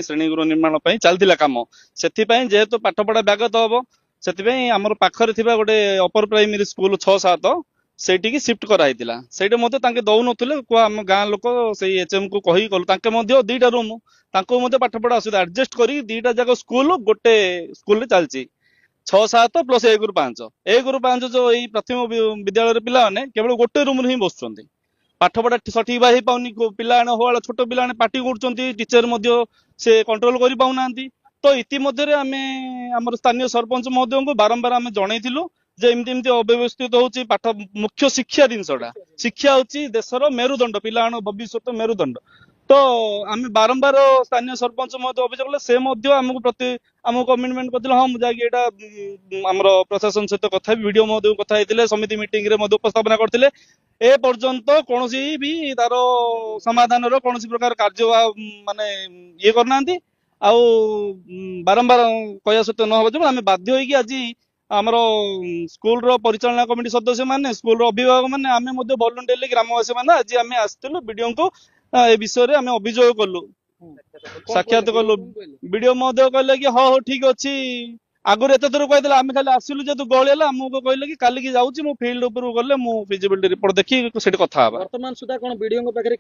ଶ୍ରେଣୀଗୃହ ନିର୍ମାଣ ପାଇଁ ଚାଲିଥିଲା କାମ। ସେଥିପାଇଁ ଯେହେତୁ ପାଠପଢା ବ୍ୟାଘାତ ହବ, ସେଥିପାଇଁ ଆମର ପାଖରେ ଥିବା ଗୋଟେ ଅପର ପ୍ରାଇମେରୀ ସ୍କୁଲ 6-7 ସେଇଠିକି ସିଫ୍ଟ କରାହେଇଥିଲା। ସେଇଠି ମଧ୍ୟ ତାଙ୍କେ ଦଉନଥିଲେ, ଆମ ଗାଁ ଲୋକ ସେଇ ଏଚଏମ୍ କୁ କହି ଗଲୁ, ତାଙ୍କେ ମଧ୍ୟ 2ଟା ରୁମ୍, ତାଙ୍କୁ ମଧ୍ୟ ପାଠପଢା ଅସୁବିଧା, ଆଡଜଷ୍ଟ କରି 2ଟା ଯାକ ସ୍କୁଲ ଗୋଟେ ସ୍କୁଲରେ ଚାଲିଛି। 6-7 ପ୍ଲସ 1-5 1-5 ଯୋଉ ଏଇ ପ୍ରାଥମିକ ବିଦ୍ୟାଳୟର ପିଲାମାନେ କେବଳ ଗୋଟେ ରୁମରେ ହିଁ ବସୁଛନ୍ତି। ପାଠପଢା ସଠିକ ଭାବେ ହେଇପାରୁନି, ପିଲାମାନେ ହଳ ଛୋଟ ପିଲାମାନେ ପାଟି କରୁଛନ୍ତି, ଟିଚର ମଧ୍ୟ ସେ କଣ୍ଟ୍ରୋଲ କରିପାରୁନାହାନ୍ତି। ତ ଇତିମଧ୍ୟରେ ଆମେ ଆମର ସ୍ଥାନୀୟ ସରପଞ୍ଚ ମହୋଦୟଙ୍କୁ ବାରମ୍ବାର ଆମେ ଜଣେଇଥିଲୁ ଯେ ଏମିତି ଏମିତି ଅବ୍ୟବସ୍ଥିତ ହଉଛି ପାଠ। ମୁଖ୍ୟ ଶିକ୍ଷା ଜିନିଷଟା, ଶିକ୍ଷା ହଉଛି ଦେଶର ମେରୁଦଣ୍ଡ, ପିଲାମାନଙ୍କ ଭବିଷ୍ୟତ ମେରୁଦଣ୍ଡ। ତ ଆମେ ବାରମ୍ବାର ସ୍ଥାନୀୟ ସରପଞ୍ଚ ମହୋଦୟ ଅଭିଯୋଗ କଲେ, ସେ ମଧ୍ୟ ଆମକୁ କମିଟମେଣ୍ଟ କରିଥିଲେ, ହଁ ମୁଁ ଯାଇକି ଏଇଟା ଆମର ପ୍ରଶାସନ ସହିତ କଥା ହେବି, ବିଡିଓ ମହୋଦୟ କଥା ହେଇଥିଲେ, ସମିତି ମିଟିଂ ରେ ମଧ୍ୟ ଉପସ୍ଥାପନା କରିଥିଲେ। ଏ ପର୍ଯ୍ୟନ୍ତ କୌଣସି ବି ତାର ସମାଧାନର କୌଣସି ପ୍ରକାର କାର୍ଯ୍ୟ ମାନେ ଇଏ କରିନାହାନ୍ତି। ଆଉ ବାରମ୍ବାର କହିବା ସତ୍ତ୍ୱେ ନ ହବା ଯୋଗୁଁ ଆମେ ବାଧ୍ୟ ହେଇକି ଆଜି ଆମର ସ୍କୁଲର ପରିଚାଳନା କମିଟି ସଦସ୍ୟ ମାନେ, ସ୍କୁଲର ଅଭିଭାବକ ମାନେ, ଆମେ ମଧ୍ୟ ଭଲଣ୍ଟିୟରଲି ଗ୍ରାମବାସୀ ମାନେ ଆଜି ଆମେ ଆସିଥିଲୁ ବିଡିଓଙ୍କୁ ଏ ବିଷୟରେ ଆମେ ଅଭିଯୋଗ କଲୁ, ସାକ୍ଷାତ କଲୁ। ବିଡିଓ ମହୋଦୟ କହିଲେ କି ହଁ ହଉ ଠିକ ଅଛି, ଆଗରୁ ଏତେ ଥର କହିଥିଲେ, ଆମେ ଖାଲି ଆସିଲୁ ଯେହେତୁ ଗହଳି ହେଲା, ଆମକୁ କହିଲେ କି କାଲିକି ଯାଉଛି, ମୁଁ ଫିଲ୍ଡ ଉପରକୁ ଗଲେ ମୁଁ ଫିଜିବିଲିଟି ରିପୋର୍ଟ ଦେଖି ସେଠି କଥା ହବା। ବର୍ତ୍ତମାନ ସୁଦ୍ଧା କଣ ବିଡିଓଙ୍କ ପାଖରେ